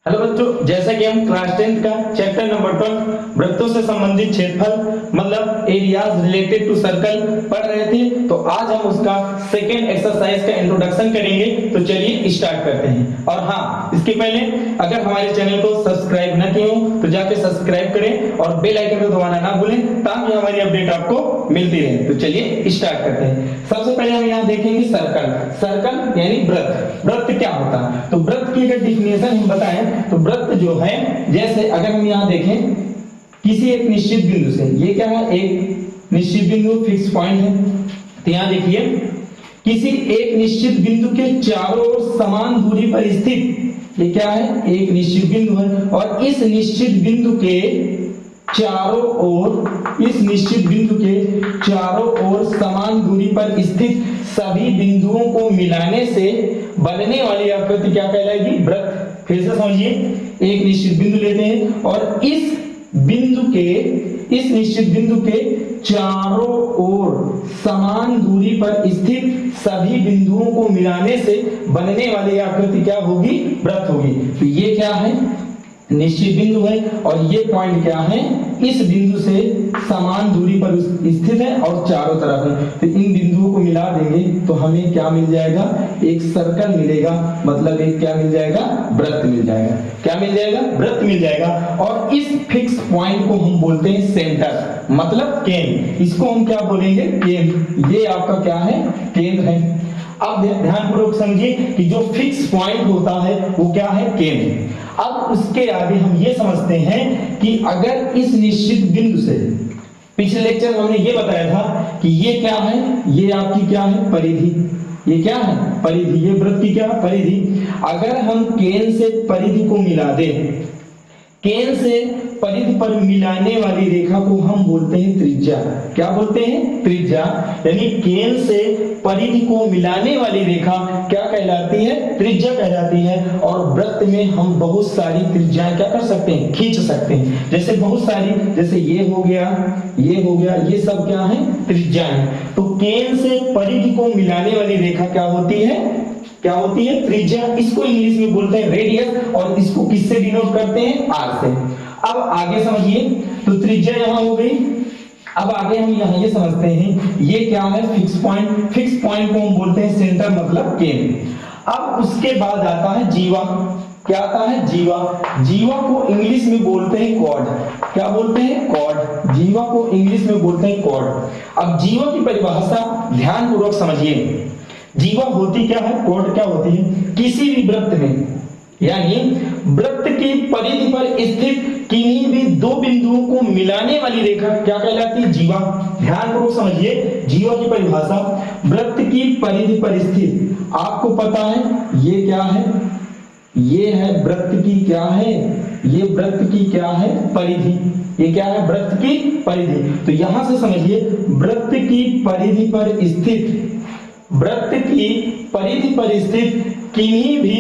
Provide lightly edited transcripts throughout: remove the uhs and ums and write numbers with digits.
Hello बच्चों, जैसा कि हम क्लास 10th का चैप्टर नंबर 12 वृत्तों से संबंधित क्षेत्रफल मतलब एरियाज रिलेटेड टू सर्कल पढ़ रहे थे, तो आज हम उसका सेकेंड एक्सरसाइज का इंट्रोडक्शन करेंगे। तो चलिए स्टार्ट करते हैं। और हाँ, इसके पहले अगर हमारे चैनल को सब्सक्राइब न किए हो तो जाके सब्सक्राइब करें और बेल आइकन को दबाना ना भूलें ताकि हमारी अपडेट आपको मिलती रहे। तो चलिए स्टार्ट करते हैं। सबसे पहले हम यहाँ देखेंगे सर्कल। सर्कल यानी वृत्त। वृत्त क्या होता है? तो वृत्त की अगर डिफिनेशन हम बताएं तो वृत्त जो है, जैसे अगर हम यहाँ देखें किसी एक निश्चित बिंदु से, ये क्या है? एक निश्चित बिंदु, फिक्स पॉइंट है। तो यहाँ देखिए किसी एक निश्चित बिंदु के चारों ओर समान दूरी पर स्थित, ये क्या है? एक निश्चित बिंदु है। और इस निश्चित बिंदु के चारों ओर, इस निश्चित बिंदु के चारों ओर समान दूरी पर स्थित सभी बिंदुओं को मिलाने से बनने वाली आकृति क्या कहलाएगी? वृत्त। फिर से समझिए, एक निश्चित बिंदु लेते हैं और इस निश्चित बिंदु के चारों ओर समान दूरी पर स्थित सभी बिंदुओं को मिलाने से बनने वाली आकृति क्या होगी? वृत्त होगी। तो ये क्या है? निश्चित बिंदु है और ये पॉइंट क्या है? इस बिंदु से समान दूरी पर स्थित है और चारों तरफ है। तो इन बिंदुओं को मिला देंगे तो हमें क्या मिल जाएगा? एक सर्कल मिलेगा, मतलब एक क्या मिल जाएगा? वृत्त मिल जाएगा। क्या मिल जाएगा? वृत्त मिल जाएगा। और इस फिक्स पॉइंट को हम बोलते हैं सेंटर, मतलब केंद्र। इसको हम क्या बोलेंगे? केंद्र। ये आपका क्या है? केंद्र है। अब ध्यानपूर्वक समझिए कि जो फिक्स पॉइंट होता है वो क्या है? केंद्र। अब उसके आगे हम ये समझते हैं कि अगर इस निश्चित बिंदु से, पिछले लेक्चर में हमने ये बताया था कि ये क्या है? ये आपकी क्या है? परिधि। ये क्या है? परिधि। ये वृत्त की क्या? परिधि। अगर हम केंद्र से परिधि को मिला दें, केंद्र से परिधि पर मिलाने वाली रेखा को हम बोलते हैं त्रिज्या। क्या बोलते हैं? त्रिज्या। यानी केंद्र से परिधि को मिलाने वाली रेखा क्या कहलाती है? त्रिज्या कहलाती है। और वृत्त में हम बहुत सारी त्रिज्याएं क्या कर सकते हैं? खींच सकते हैं। जैसे बहुत सारी, जैसे ये हो गया, ये हो गया, ये सब क्या है? त्रिज्याएं। तो केंद्र से परिधि को मिलाने वाली रेखा क्या होती है? क्या होती है? त्रिज्या। इसको इंग्लिश में बोलते हैं रेडियस और इसको किससे डिनोट करते हैं? आर से। अब आगे समझिए, तो त्रिज्या यहां हो गई। अब आगे हम यहां ये समझते हैं, ये क्या है? Fix point. फिक्स पॉइंट को हम बोलते हैं सेंटर, मतलब केंद्र। अब उसके बाद आता है जीवा। क्या आता है? जीवा। जीवा को इंग्लिश में बोलते हैं कॉर्ड। क्या बोलते हैं? कॉर्ड। जीवा को इंग्लिश में बोलते हैं कॉर्ड। अब जीवा की परिभाषा ध्यानपूर्वक समझिए। जीवा होती क्या है? कॉर्ड क्या होती है? किसी भी वृत्त में, यानी वृत्त की परिधि पर स्थित किन्हीं भी दो बिंदुओं को मिलाने वाली रेखा क्या कहलाती है? जीवा। ध्यानपूर्वक समझिए जीवा की परिभाषा। वृत्त की परिधि पर स्थित, आपको पता है ये क्या है? ये है वृत्त की क्या है? ये वृत्त की क्या है? परिधि। ये क्या है? वृत्त की परिधि। तो यहां से समझिए, वृत्त की परिधि पर स्थित, वृत्त की परिधि पर स्थित किन्हीं भी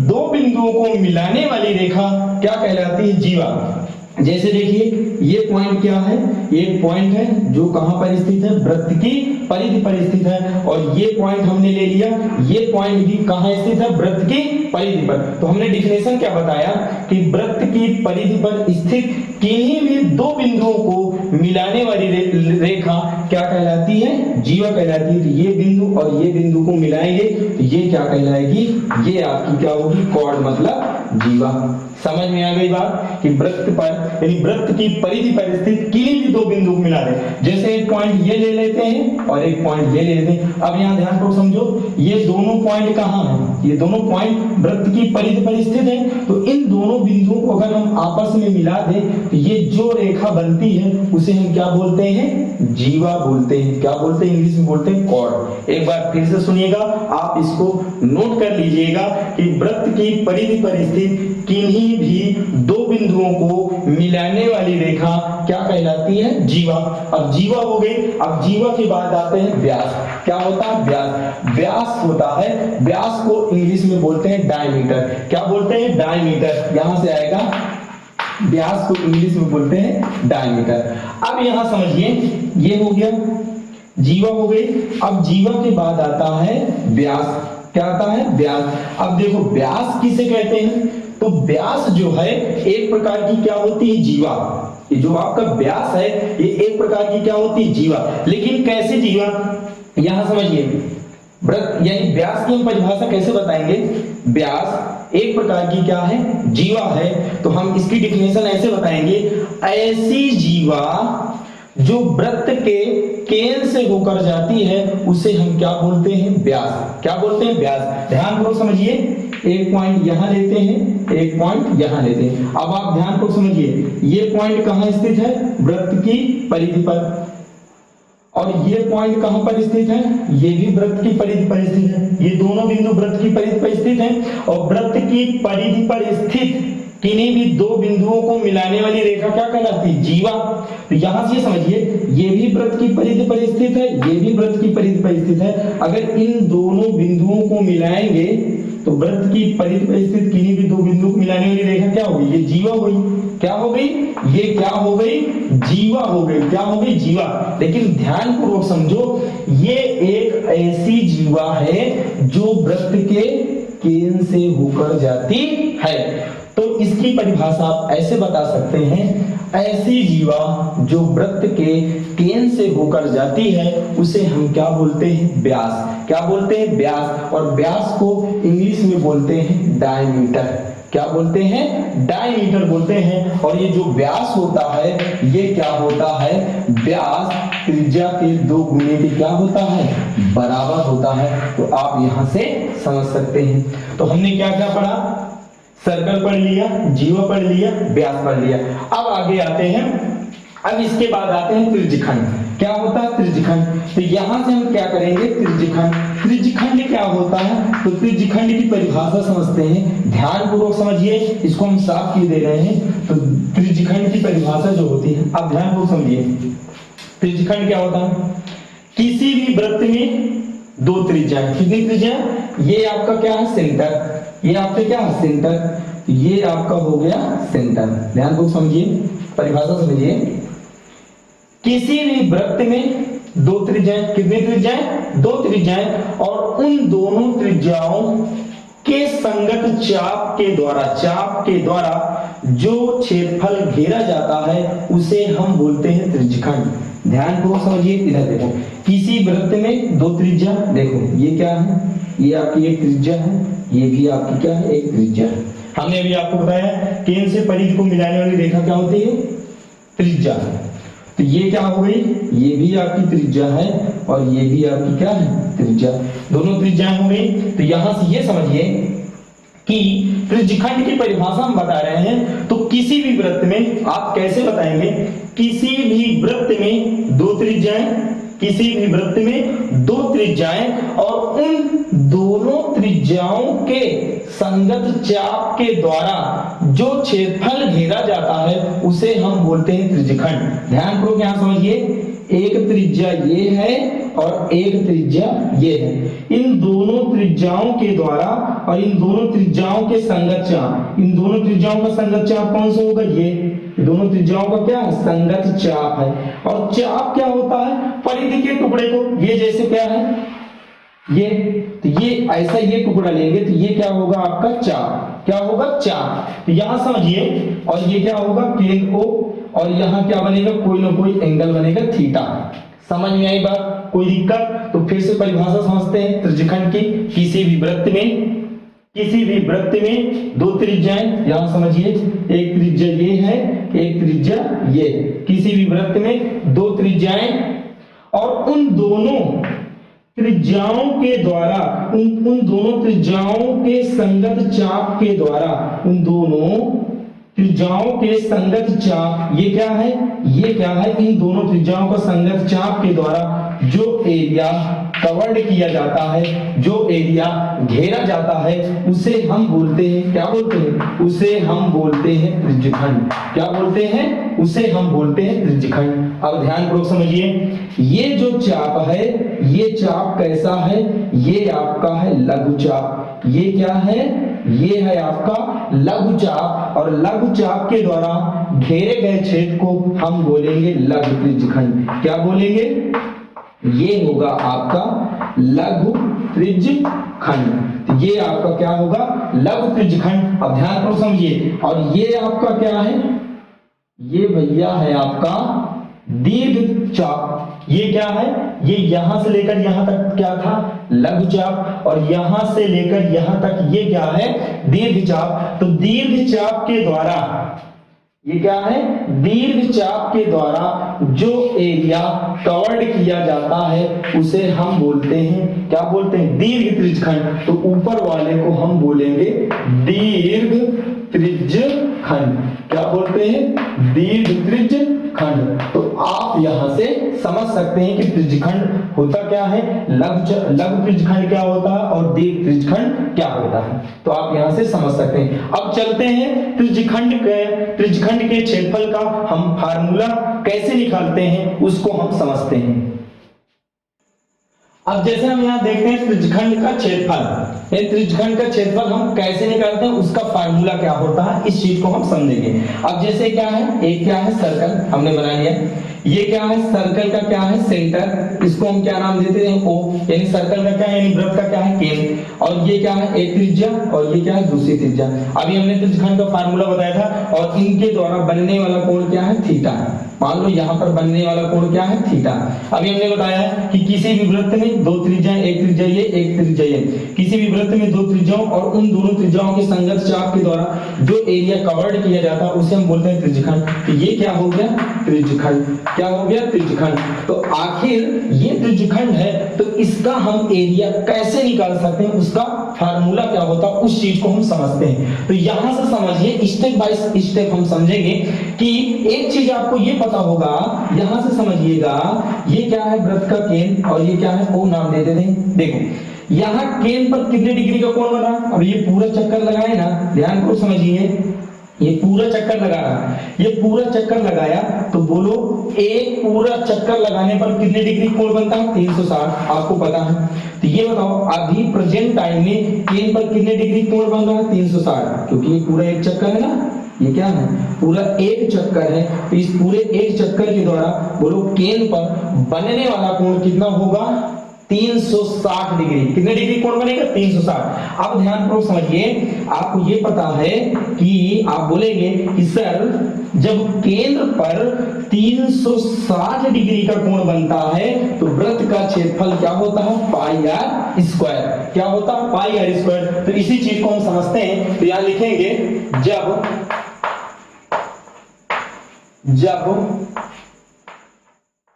दो बिंदुओं को मिलाने वाली रेखा क्या कहलाती है? जीवा। जैसे देखिए, ये पॉइंट क्या है? ये पॉइंट है जो कहां पर स्थित है? वृत्त की परिधि पर स्थित है। और ये पॉइंट हमने ले लिया, ये पॉइंट भी कहां स्थित है? वृत्त की परिधि पर। तो हमने डिफिनेशन क्या बताया कि वृत्त की परिधि पर स्थित किन्हीं भी दो बिंदुओं को मिलाने वाली रेखा क्या कहलाती है? जीवा कहलाती है। तो ये बिंदु और ये बिंदु को मिलाएंगे तो ये क्या कहलाएगी? ये आपकी क्या होगी? कॉर्ड, मतलब जीवा। समझ में आ गई बात कि वृत्त पर, यानी वृत्त की परिधि पर स्थित किन्हीं भी दो बिंदु को मिला दे। जैसे एक पॉइंट ये ले लेते हैं और एक पॉइंट ये ले लेते हैं। अब यहाँ ध्यान को समझो, ये दोनों पॉइंट कहाँ हैं? ये दोनों पॉइंट वृत्त की परिधि पर स्थित है। तो इन दोनों बिंदुओं को अगर हम आपस में मिला दें तो ये जो रेखा बनती है उसे हम क्या बोलते हैं? जीवा बोलते हैं। क्या बोलते हैं? इंग्लिश में बोलते हैं कॉर्ड। एक बार फिर से सुनिएगा, आप इसको नोट कर लीजिएगा कि वृत्त की परिधि पर स्थित किन्हीं भी दो बिंदुओं को मिलाने वाली रेखा क्या कहलाती है? जीवा। अब जीवा हो गई। अब जीवा के बाद आते हैं व्यास। क्या होता है? व्यास। व्यास होता है, व्यास को इंग्लिश में बोलते हैं डायमीटर। क्या बोलते हैं? डायमीटर। यहां से आएगा, व्यास को इंग्लिश में बोलते हैं डायमीटर। अब यहां समझिए, ये हो गया, जीवा हो गई। अब जीवा के बाद आता है व्यास। क्या आता है? व्यास। अब देखो व्यास किसे कहते हैं? तो व्यास जो है एक प्रकार की क्या होती है, जीवा। ये जो आपका व्यास है ये एक प्रकार की क्या होती है, जीवा। लेकिन कैसे जीवा, यहां समझिए, वृत्त यानी व्यास की हम परिभाषा कैसे बताएंगे। व्यास एक प्रकार की क्या है, जीवा है। तो हम इसकी डिफिनेशन ऐसे बताएंगे, ऐसी जीवा जो वृत्त के केंद्र से होकर जाती है उसे हम क्या बोलते हैं, व्यास। क्या बोलते हैं, व्यास। ध्यानपूर्वक समझिए, एक पॉइंट यहां लेते हैं, एक पॉइंट यहां लेते हैं। अब आप ध्यानपूर्वक समझिए, ये पॉइंट कहां स्थित है, वृत्त की परिधि पर, और ये पॉइंट कहां पर स्थित है, ये भी वृत्त की परिधि पर स्थित है। ये दोनों बिंदु वृत्त की परिधि पर स्थित हैं, और वृत्त की परिधि पर स्थित किन्हीं भी दो बिंदुओं को मिलाने वाली रेखा क्या कहलाती है, जीवा। तो यहां से समझिए, ये भी वृत्त की परिधि पर स्थित है, ये भी वृत्त की परिधि पर स्थित है। अगर इन दोनों बिंदुओं को मिलाएंगे तो वृत्त की परिधि पर स्थित किन्हीं भी दो बिंदुओं को मिलाने वाली रेखा क्या होगी, ये जीवा होगी। क्या हो गई, ये क्या हो गई, जीवा हो गई। क्या हो गई, जीवा। लेकिन ध्यानपूर्वक समझो, ये एक ऐसी जीवा है जो वृत्त के केंद्र से होकर जाती है। तो इसकी परिभाषा आप ऐसे बता सकते हैं, ऐसी जीवा जो वृत्त के केंद्र से होकर जाती है उसे हम क्या बोलते हैं, व्यास। क्या बोलते हैं, व्यास। और व्यास को इंग्लिश में बोलते हैं डायमीटर। क्या बोलते हैं, डायमीटर बोलते हैं। और ये जो व्यास होता है ये क्या होता है, व्यास त्रिज्या के 2 गुने के क्या होता है, बराबर होता है। तो आप यहां से समझ सकते हैं। तो हमने क्या क्या पढ़ा, सर्कल पढ़ लिया, जीवा पढ़ लिया, व्यास पढ़ लिया। अब आगे आते हैं, अब इसके बाद आते हैं त्रिज्यखंड। क्या होता है त्रिज्यखंड, तो यहां से हम क्या करेंगे, त्रिज्यखंड। त्रिज्यखंड क्या होता है, तो त्रिज्यखंड की परिभाषा समझते हैं, ध्यानपूर्वक समझिए, इसको हम साफ किए दे रहे हैं। तो त्रिज्यखंड की परिभाषा जो होती है, आप ध्यानपूर्वक समझिए, त्रिज्यखंड क्या होता है, किसी भी वृत्त में 2 त्रिज्या। कितनी त्रिज्या, ये आपका क्या है, सेंटर। ये आपका क्या है, सेंटर। ये आपका हो गया सेंटर। ध्यानपूर्वक समझिए, परिभाषा समझिए, किसी भी वृत्त में 2 त्रिज्याएं। कितनी त्रिज्याएं, 2 त्रिज्याएं। और उन दोनों त्रिज्याओं के संगत चाप के द्वारा जो क्षेत्रफल घेरा जाता है उसे हम बोलते हैं त्रिज्यखंड। ध्यानपूर्वक समझिए, इधर देखो, किसी वृत्त में 2 त्रिज्या, देखो ये क्या है, ये आपकी एक त्रिज्या है, ये भी आपकी क्या है, एक त्रिज्या है। हमने अभी आपको बताया केंद्र से परिधि को मिलाने वाली रेखा क्या होती है, त्रिज्या। तो ये क्या हो गई, ये भी आपकी त्रिज्या है और ये भी आपकी क्या है, त्रिज्या। दोनों त्रिज्याएं हो गई। तो यहां से ये समझिए कि त्रिज्यखंड की परिभाषा हम बता रहे हैं। तो किसी भी वृत्त में आप कैसे बताएंगे, किसी भी वृत्त में 2 त्रिज्याएं, किसी भी वृत्त में 2 त्रिज्याएं, और उन दोनों त्रिज्याओं के संगत चाप के द्वारा जो क्षेत्रफल घेरा जाता है उसे हम बोलते हैं त्रिज्यखंड। ध्यानपूर्वक यहां समझिए, एक त्रिज्या ये है और एक त्रिज्या ये है। इन दोनों त्रिज्याओं के द्वारा और इन दोनों त्रिज्याओं के संगत चाप, इन दोनों त्रिज्याओं का संगत चाप कौन सा होगा, ये दोनों त्रिज्याओं का क्या है, संगत चाप है। और चाप क्या होता है, परिधि के टुकड़े को, ये जैसे क्या है, ये, तो ये ऐसा ये टुकड़ा लेंगे तो ये क्या होगा आपका चाप। क्या होगा, चाप। तो यहां समझिए, और ये क्या होगा, केंद्र O, और यहां क्या बनेगा, कोई ना कोई एंगल बनेगा थीटा। समझ में आई बात, कोई दिक्कत, तो फिर से परिभाषा समझते हैं त्रिज्यखंड की। किसी भी वृत्त में 2 त्रिज्याएं, यहां समझिए, एक त्रिज्या ये है, एक त्रिज्या ये। किसी भी वृत्त में 2 त्रिज्याएं, और उन दोनों त्रिज्याओं के द्वारा, उन दोनों त्रिज्याओं के संगत चाप के द्वारा, उन दोनों त्रिज्याओं के संगत चाप, ये क्या है, ये क्या है, इन दोनों त्रिज्याओं का संगत चाप के द्वारा जो एरिया कवर्ड किया जाता है, जो एरिया घेरा जाता है, उसे हम बोलते हैं, क्या बोलते हैं, उसे हम बोलते हैं त्रिज्यखंड। क्या बोलते हैं, उसे हम बोलते हैं त्रिज्यखंड। अब ध्यानपूर्वक समझिए, ये जो चाप है, ये चाप कैसा है, ये आपका है लघु चाप। ये क्या है, ये है आपका लघु चाप, और लघु चाप के द्वारा घेरे गए क्षेत्र को हम बोलेंगे लघु त्रिज्यखंड। क्या बोलेंगे, ये होगा आपका लघु त्रिज्यखंड। तो ये आपका क्या होगा, लघु त्रिज्यखंड। अब ध्यान पूर्वक समझिए। और ये आपका क्या है, ये भैया है आपका दीर्घ चाप। ये क्या है, ये यहां से लेकर यहां तक क्या था, लघु चाप, और यहां से लेकर यहां तक ये क्या है, दीर्घ चाप। तो दीर्घ चाप के द्वारा, ये क्या है, दीर्घ चाप के द्वारा जो एरिया कवर्ड किया जाता है उसे हम बोलते हैं, क्या बोलते हैं, दीर्घ त्रिज्यखंड। तो ऊपर वाले को हम बोलेंगे दीर्घ त्रिज्यखंड। क्या बोलते हैं, दीर्घ त्रिज्यखंड। तो आप यहां से समझ सकते हैं कि त्रिज्यखंड होता क्या है, लघु त्रिज्यखंड क्या होता है और दीर्घ त्रिज्यखंड क्या होता है। तो आप यहां से समझ सकते हैं। अब चलते हैं त्रिज्यखंड के क्षेत्रफल का हम फार्मूला कैसे निकालते हैं उसको हम समझते हैं। अब जैसे हम यहाँ देखते हैं त्रिज्यखंड का क्षेत्रफल, ये त्रिज्यखंड का क्षेत्रफल हम कैसे निकालते हैं उसका फार्मूला क्या होता है, इस चीज को हम समझेंगे। अब जैसे क्या है, एक क्या है सर्कल हमने बना लिया, ये क्या है, सर्कल का क्या है सेंटर, इसको हम क्या नाम देते हैं, ओ, यानी सर्कल का क्या है, यानी वृत्त का क्या है, केंद्र। और ये क्या है, एक त्रिज्या, और ये क्या है, दूसरी त्रिज्या। अभी हमने त्रिज्यखंड का फार्मूला बताया था, और इनके द्वारा बनने वाला कोण क्या है, थीटा। मान लो यहाँ पर बनने वाला कोण क्या है, थीटा। अभी हमने बताया कि किसी भी वृत्त में दो त्रिज्याएं, एक त्रिज्या ये, एक त्रिज्या ये, किसी भी वृत्त में दो त्रिज्याओं और उन दोनों त्रिज्याओं के संगत चाप के द्वारा जो एरिया कवर्ड किया जाता है उसे हम बोलते हैं त्रिज्यखंड। तो ये क्या हो गया, त्रिज्यखंड। क्या हो गया, त्रिज्यखंड। तो आखिर ये त्रिज्यखंड है, तो इसका हम एरिया कैसे निकाल सकते हैं, उसका फार्मूला क्या होता है, उस चीज को हम समझते हैं। तो यहां से समझिए, स्टेप बाय स्टेप हम समझेंगे कि एक चीज आपको ये पता होगा, यहां से समझिएगा, ये क्या है, वृत्त का केंद्र, और ये क्या है, ओ नाम दे देते हैं। देखो यहां केंद्र पर कितने डिग्री का कोण बना, अब ये पूरा चक्कर लगाए ना, ध्यान को समझिए, ये पूरा चक्कर लगा रहा, ये पूरा चक्कर लगाया, तो बोलो एक पूरा चक्कर लगाने पर कितने डिग्री कोण बनता है, 360, आपको पता है। तो ये बताओ अभी प्रेजेंट टाइम में केंद्र पर कितने डिग्री कोण बन रहा है, 360, क्योंकि ये पूरा एक चक्कर है ना, ये क्या है, पूरा एक चक्कर है। तो इस पूरे एक चक्कर के द्वारा बोलो केंद्र पर बनने वाला कोण कितना होगा, 360 डिग्री। कितने डिग्री कोण बनेगा, 360। अब ध्यान पूर्वक समझिए, आपको ये पता है कि आप बोलेंगे कि सर जब केंद्र पर 360 डिग्री का कोण बनता है तो वृत्त का क्षेत्रफल क्या होता है, पाई आर स्क्वायर। क्या होता है, पाई आर स्क्वायर। तो इसी चीज को हम समझते हैं। तो यहां लिखेंगे जब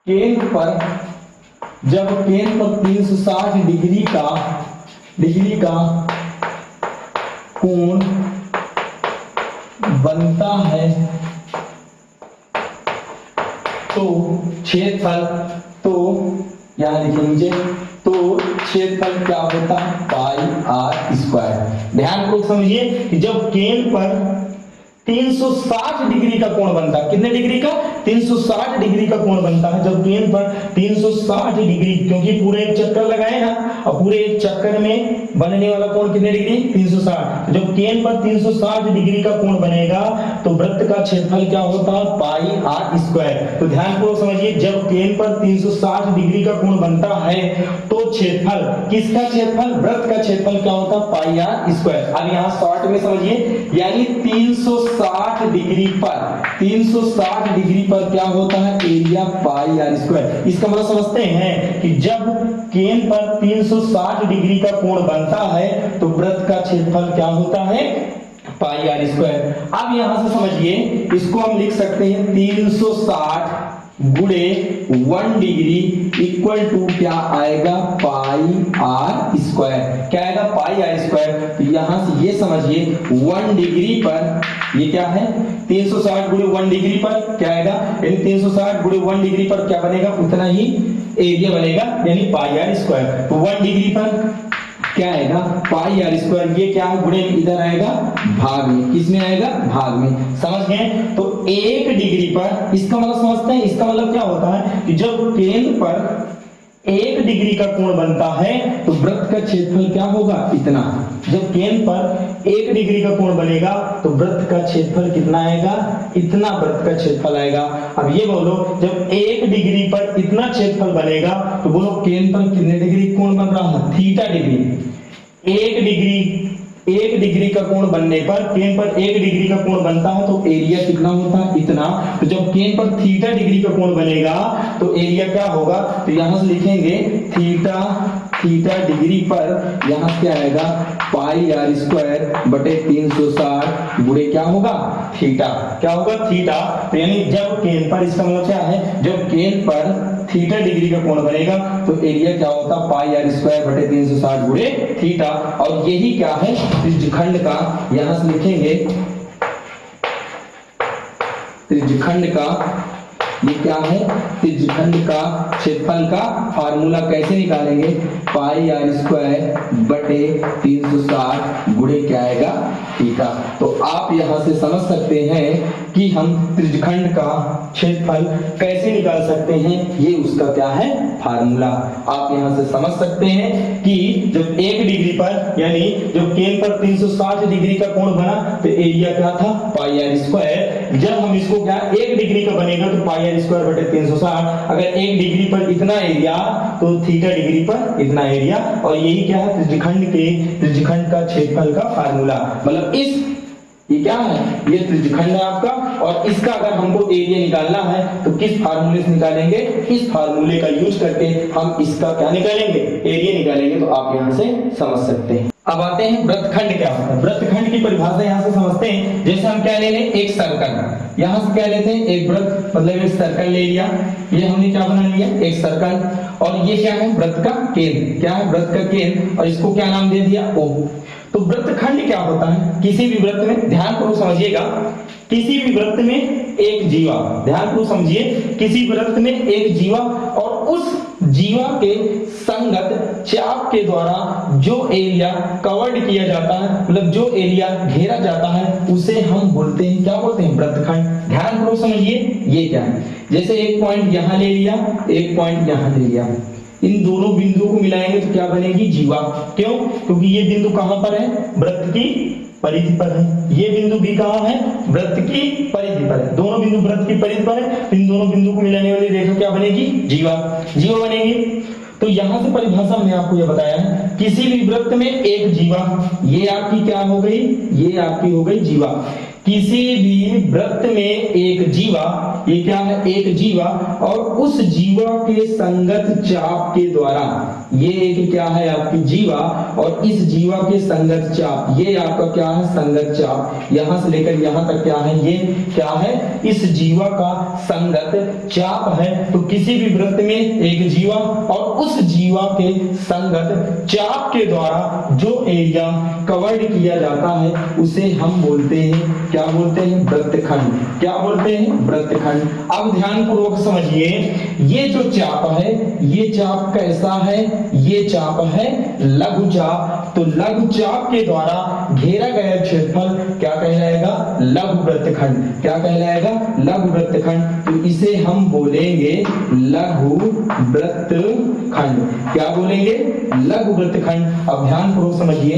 केंद्र पर 360 डिग्री का कोण बनता है तो क्षेत्रफल, तो यहां लिखेंगे, तो क्षेत्रफल क्या होता है, पाई आर स्क्वायर। ध्यान को समझिए कि जब केंद्र पर 360 डिग्री का कोण बनता है, कितने डिग्री का, 360 डिग्री का कोण बनता है। जब केंद्र पर 360 डिग्री, क्योंकि पूरे एक चक्कर लगाए ना, और पूरे एक चक्कर में बनने वाला कोण कितने डिग्री, 360। जब केंद्र पर 360 डिग्री का कोण बनेगा तो वृत्त का क्षेत्रफल क्या होता है, पाई आर स्क्वायर। तो ध्यान पूर्वक समझिए, जब केंद्र पर 360 डिग्री का कोण बनता है तो क्षेत्रफल, किसका क्षेत्रफल, वृत्त का क्षेत्रफल क्या होता है, पाई आर स्क्वायर। अब यहाँ शॉर्ट में समझिए, यानी 360 डिग्री पर क्या होता है, एरिया पाई आर स्क्वायर। इसका मतलब समझते हैं कि जब केंद्र पर 360 डिग्री का कोण बनता है तो वृत्त का क्षेत्रफल क्या होता है, पाई आर स्क्वायर। अब यहां से समझिए, इसको हम लिख सकते हैं 360 गुणे 1 डिग्री इक्वल टू क्या आएगा, पाई आर स्क्वायर। क्या आएगा, पाई आर स्क्वायर। तो यहां से ये समझिए 1 डिग्री पर ये क्या है, 360 गुणे 1 डिग्री पर क्या आएगा, यानी 360 गुणे 1 डिग्री पर क्या बनेगा, उतना ही एरिया बनेगा, यानी पाई आर स्क्वायर। तो 1 डिग्री पर क्या आएगा, पाई आर स्क्वायर। ये क्या है, गुणे इधर आएगा भाग में, किसमें आएगा, भाग में। समझ गए। तो 1 डिग्री पर, इसका मतलब समझते हैं, इसका मतलब क्या होता है कि जब केंद्र पर 1 डिग्री का कोण बनता है तो वृत्त का क्षेत्रफल क्या होगा, इतना। जब केंद्र पर 1 डिग्री का कोण बनेगा तो वृत्त का क्षेत्रफल कितना आएगा, इतना वृत्त का क्षेत्रफल आएगा। अब ये बोलो, जब 1 डिग्री पर इतना क्षेत्रफल बनेगा तो बोलो केंद्र पर कितने डिग्री कोण बन रहा है, थीटा डिग्री। 1 डिग्री का कोण बनने पर, केंद्र पर 1 डिग्री का कोण बनता है तो एरिया कितना होता है, इतना। तो जब केंद्र पर थीटा डिग्री का कोण बनेगा तो एरिया क्या होगा, तो यहां से लिखेंगे थीटा डिग्री पर यहां क्या आएगा, पाई आर स्क्वायर बटे 360 गुणे क्या होगा, थीटा। क्या होगा, थीटा। तो यानी जब केंद्र पर, इसका मतलब क्या है, जब केंद्र पर थीटा डिग्री का कोण बनेगा तो एरिया क्या होता, पाई आर स्क्वायर बटे 360 गुणे थीटा। और यही क्या है, त्रिज्यखंड का, यहां से लिखेंगे त्रिज्यखंड का, ये क्या है, त्रिज्यखंड का क्षेत्रफल का फार्मूला कैसे निकालेंगे, पाई आर स्क्वायर बटे 360 गुणे क्या आएगा, थीटा। तो आप यहां से समझ सकते हैं कि हम त्रिज्यखंड का क्षेत्रफल कैसे निकाल सकते हैं, ये उसका क्या है, फार्मूला। आप यहां से समझ सकते हैं कि जब 1 डिग्री पर, यानी जब केंद्र पर 360 डिग्री का कोण बना तो एरिया क्या था, पाई आर स्क्वायर। जब हम इसको क्या 1 डिग्री का बनेगा तो पाई आर स्क्वायर बटे 360। अगर 1 डिग्री पर इतना एरिया तो थीटा डिग्री पर इतना एरिया। और यही क्या है, त्रिज्यखंड का क्षेत्रफल का फार्मूला। मतलब ये क्या है, ये त्रिज्यखंड है आपका। और इसका अगर हमको एरिया निकालना है तो किस फार्मूले से निकालेंगे, इस फार्मूले का यूज करके हम इसका क्या निकालेंगे, एरिया निकालेंगे। तो आप यहां से समझ सकते हैं। अब आते हैं वृत्तखंड क्या होता है। वृत्तखंड की परिभाषा यहां से समझते हैं। जैसे हम क्या ले लें, एक सर्कल, यहां से क्या लेते हैं, एक वृत्त, मतलब एक सर्कल ले लिया। ये हमने क्या बना लिया, एक सर्कल। और ये क्या है, वृत्त का केंद्र, क्या है, वृत्त का केंद्र। और इसको क्या नाम दे दिया, ओ। तो वृत्तखंड क्या होता है, किसी भी वृत्त में, ध्यानपूर्वक समझिएगा, किसी भी वृत्त में एक जीवा, ध्यानपूर्वक समझिए, किसी वृत्त में एक जीवा और उस जीवा के संगत चाप के द्वारा जो एरिया कवर्ड किया जाता है, मतलब जो एरिया घेरा जाता है, उसे हम बोलते हैं, क्या बोलते हैं, वृत्तखंड। ध्यानपूर्वक समझिए, ये क्या है, जैसे एक पॉइंट यहां ले लिया, एक पॉइंट यहां ले लिया, इन दोनों बिंदुओं को मिलाएंगे तो क्या बनेगी, जीवा। क्यों, क्योंकि ये बिंदु कहां पर है, वृत्त की परिधि पर है। ये बिंदु भी कहां है, वृत्त की परिधि पर है। दोनों बिंदु वृत्त की परिधि पर है। इन दोनों बिंदु को मिलाने वाली रेखा क्या बनेगी, जीवा। जीवा बनेगी। तो यहां से परिभाषा में आपको यह बताया है, किसी भी वृत्त में एक जीवा, ये आपकी क्या हो गई, ये आपकी हो गई जीवा। किसी भी वृत्त में एक जीवा, ये क्या है, एक जीवा, और उस जीवा के संगत चाप के द्वारा, ये एक क्या है आपकी जीवा, और इस जीवा के संगत चाप, ये आपका क्या है, संगत चाप। यहां से लेकर यहां तक क्या है, ये क्या है, इस जीवा का संगत चाप है। तो किसी भी वृत्त में एक जीवा और उस जीवा के संगत चाप के द्वारा जो एरिया कवर्ड किया जाता है उसे हम बोलते हैं, क्या बोलते हैं, वृत्तखंड। क्या बोलते हैं, वृत्तखंड। अब ध्यानपूर्वक समझिए, ये जो चाप है, ये चाप कैसा है, ये चाप है लघु चाप। तो लघु चाप के द्वारा घेरा गया क्षेत्रफल क्या कहलाएगा, लघु वृत्तखंड। क्या कहलाएगा, लघु वृत्तखंड। तो इसे हम बोलेंगे लघु वृत्तखंड। क्या बोलेंगे, लघु वृत्तखंड। अब ध्यानपूर्वक समझिए,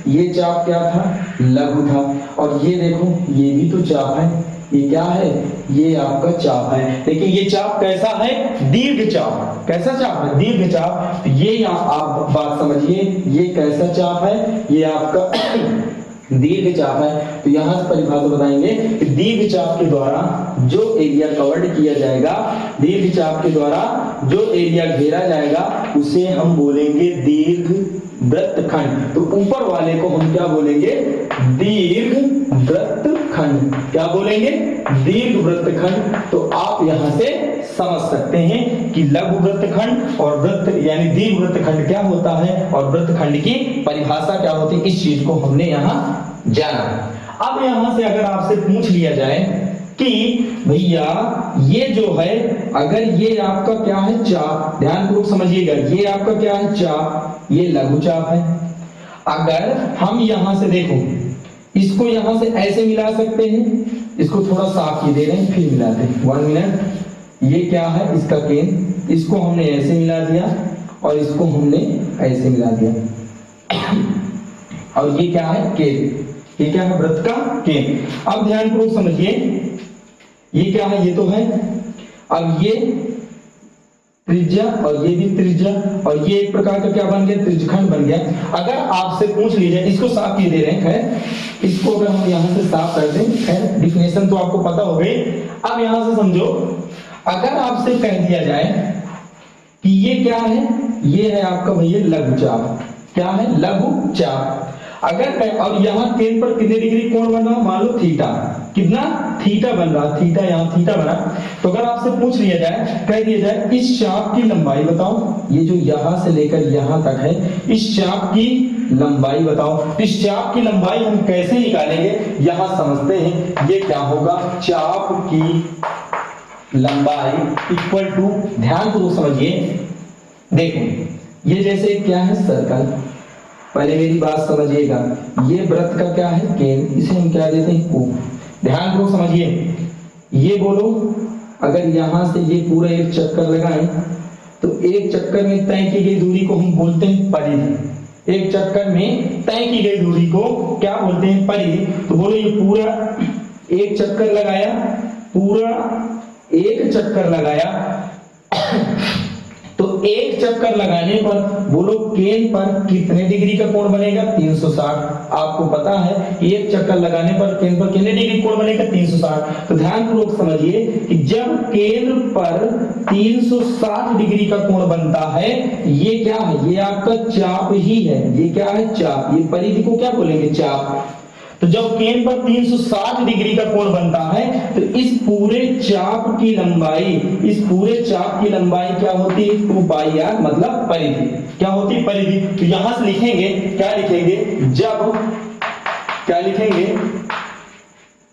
ये चाप क्या था, लघु था। और ये देखो, ये भी तो चाप है, ये क्या है, ये आपका चाप है। लेकिन ये चाप कैसा है, दीर्घ चाप। कैसा चाप है, दीर्घ चाप। ये आप बात समझिए, ये कैसा चाप है, ये आपका दीर्घ चाप है। तो यहां से परिभाषा बताएंगे कि दीर्घ चाप के द्वारा जो एरिया कवर्ड किया जाएगा, दीर्घ चाप के द्वारा जो एरिया घेरा जाएगा उसे हम बोलेंगे दीर्घ वृत्तखंड। तो ऊपर वाले को हम क्या बोलेंगे, दीर्घ वृत्तखंड। क्या बोलेंगे, दीर्घ वृत्तखंड। तो आप यहां से समझ सकते हैं कि लघु वृत्तखंड और वृत्त यानी दीर्घ वृत्तखंड क्या होता है और वृत्तखंड की परिभाषा क्या होती है, इस चीज को हमने यहां जाना। अब यहां से अगर आपसे पूछ लिया जाए कि भैया ये जो है, अगर ये आपका क्या है, चाप, ध्यानपूर्वक समझिएगा, ये आपका क्या है, चाप, ये लघु चाप है। अगर हम यहां से देखो, इसको यहां से ऐसे मिला सकते हैं, इसको थोड़ा साफ ही दे रहे हैं, फिर मिलाते हैं, 1 मिनट। ये क्या है, इसका केंद्र, इसको हमने ऐसे मिला दिया और इसको हमने ऐसे मिला दिया और ये क्या है केंद्र, ये क्या है वृत्त का केंद्र। अब ध्यानपूर्वक समझिए ये क्या है, ये तो है, अब ये त्रिज्या और ये भी त्रिज्या और ये एक प्रकार का क्या बन गया, त्रिज्यखंड बन गया। अगर आपसे पूछ लीजिए, इसको साफ किए दे रहे हैं, खैर इसको अगर हम यहां से साफ कर दें, खैर डिफिनेशन तो आपको पता हो गई। अब यहां से समझो, अगर आपसे कह दिया जाए कि ये क्या है, ये है आपका भैया लघुचाप, क्या है लघुचाप। अगर और यहाँ केंद्र पर कितने डिग्री कोण बन रहा, मान लो थीटा, कितना थीटा बन रहा, थीटा यहाँ थीटा बना। तो अगर आपसे पूछ लिया जाए, कह दिया जाए इस चाप की लंबाई बताओ, ये जो यहां से लेकर यहां तक है, इस चाप की लंबाई बताओ। इस चाप की लंबाई हम कैसे निकालेंगे, यहां समझते हैं। ये क्या होगा, चाप की लंबाई इक्वल टू, ध्यान पूर्वक समझिए, देखो ये जैसे क्या है सर्कल, पहले मेरी बात समझिएगा, ये वृत्त का क्या है केंद्र, इसे हम क्या देते हैं O। ध्यान पूर्वक समझिए, ये बोलो अगर यहां से ये पूरा एक चक्कर लगाएं तो एक चक्कर में तय की गई दूरी को हम बोलते हैं परिधि। एक चक्कर में तय की गई दूरी को क्या बोलते हैं, परिधि। तो बोलो ये पूरा एक चक्कर लगाया, पूरा एक चक्कर लगाया तो एक चक्कर लगाने पर बोलो केंद्र पर कितने डिग्री का कोण बनेगा, 360। आपको पता है एक चक्कर लगाने पर केंद्र पर कितने डिग्री कोण बनेगा, 360। तो ध्यानपूर्वक समझिए कि जब केंद्र पर 360 डिग्री का कोण बनता है, ये क्या है, ये आपका चाप ही है, ये क्या है चाप, ये परिधि को क्या बोलेंगे, चाप। तो जब केंद्र पर 360 डिग्री का कोण बनता है तो इस पूरे चाप की लंबाई, इस पूरे चाप की लंबाई क्या होती है, 2 पाई आर, मतलब परिधि। क्या होती है, परिधि। तो यहां से लिखेंगे, क्या लिखेंगे, जब क्या लिखेंगे,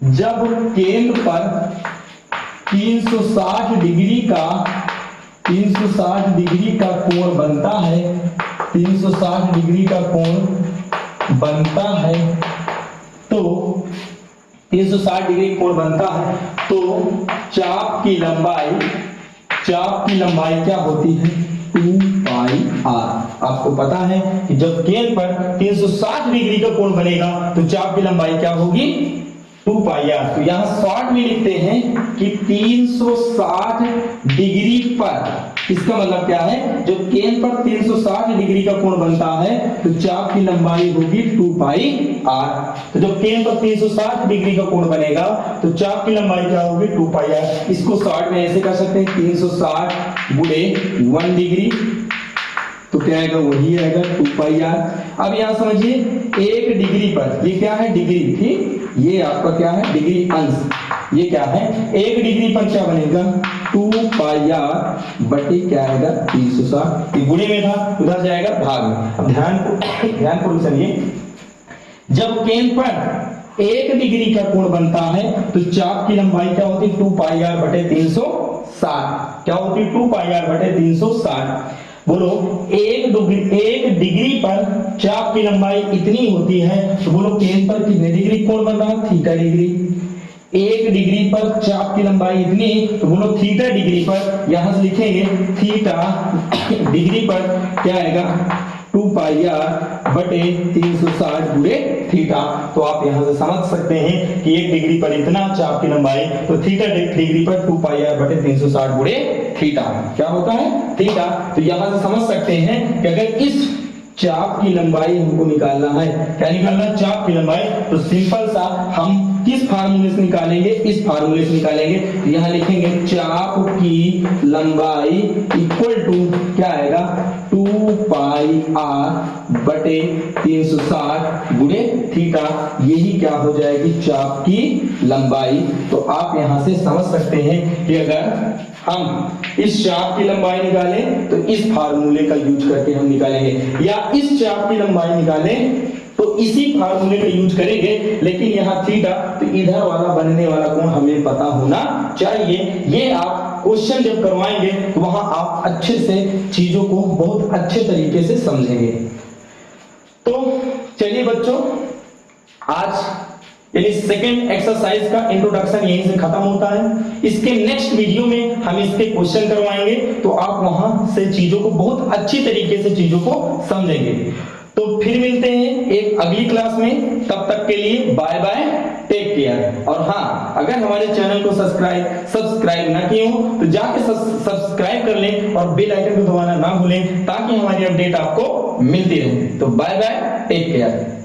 जब केंद्र पर 360 डिग्री का कोण बनता है, 360 डिग्री का कोण बनता है, तो 360 डिग्री कोण बनता है तो चाप की लंबाई क्या होती है, 2 पाई आर। आपको पता है कि जब केंद्र पर 360 डिग्री का कोण बनेगा तो चाप की लंबाई क्या होगी, 2 पाई आर। तो यहां शॉर्ट में लिखते हैं कि 360 डिग्री पर, इसका मतलब क्या है, जब केंद्र पर 360 डिग्री का कोण बनता है तो चाप की लंबाई होगी 2 पाई आर। तो जब केंद्र पर 360 डिग्री का कोण बनेगा तो चाप की लंबाई क्या होगी, 2 पाई आर। इसको शॉर्ट में ऐसे कर सकते हैं, 360 गुणे 1 डिग्री, तो क्या आएगा, वही आएगा 2 पाई आर। अब यहां समझिए, एक डिग्री पर, ये क्या है डिग्री, ठीक, ये आपका क्या है डिग्री अंश, ये क्या है, एक डिग्री पर क्या बनेगा, 2 पाई आर बटे क्या आएगा, 360। गुणे में था, उधर जाएगा भाग में। अब ध्यान सुनिए, जब केंद्र पर 1 डिग्री का कोण बनता है तो चाप की लंबाई क्या होती है, 2 पाई आर बटे 360। क्या होती है, 2 पाई आर बटे 360। बोलो एक डिग्री पर चाप की लंबाई इतनी होती है, तो बोलो केंद्र पर कितने डिग्री कोण बन रहा है, थीटा डिग्री। 1 डिग्री पर चाप की लंबाई इतनी, तो बोलो थीटा डिग्री पर, यहां से लिखेंगे थीटा डिग्री पर क्या आएगा, 2 पाई आर बटे 360 गुणे थीटा। तो आप यहां से समझ सकते हैं कि 1 डिग्री पर इतना चाप की लंबाई, तो थीटा डिग्री पर 2 पाई आर बटे 360 गुणे थीटा क्या होता है, थीटा। तो यहां से समझ सकते हैं कि अगर इस चाप की लंबाई हमको निकालना है, क्या निकालना है, चाप की लंबाई, तो सिंपल सा हम किस फार्मूले से निकालेंगे, इस फार्मूले से निकालेंगे। तो यहां लिखेंगे चाप की लंबाई इक्वल टू क्या आएगा, 2 पाई आर बटे 360 गुणे थीटा। यही क्या हो जाएगी, चाप की लंबाई। तो आप यहां से समझ सकते हैं कि अगर हम इस चाप की लंबाई निकालें तो इस फार्मूले का यूज करके हम निकालेंगे, या इस चाप की लंबाई निकालें तो इसी फार्मूले का यूज करेंगे। लेकिन यहाँ थीटा, तो इधर वाला बनने वाला कोण हमें पता होना चाहिए। ये आप क्वेश्चन जब करवाएंगे तो वहां आप अच्छे से चीजों को बहुत अच्छे तरीके से समझेंगे। तो चलिए बच्चों, आज यानी सेकंड एक्सरसाइज का इंट्रोडक्शन यहीं से खत्म होता है। इसके नेक्स्ट वीडियो में हम इसके क्वेश्चन करवाएंगे, तो आप वहां से चीजों को बहुत अच्छी तरीके से चीजों को समझेंगे। तो फिर मिलते हैं एक अगली क्लास में, तब तक के लिए बाय बाय, टेक केयर। और हाँ, अगर हमारे चैनल को सब्सक्राइब ना किए हो तो जाके सब्सक्राइब कर लें और बेल आइकन को दबाना ना भूलें, ताकि हमारी अपडेट आपको मिलती रहे। तो बाय बाय, टेक केयर।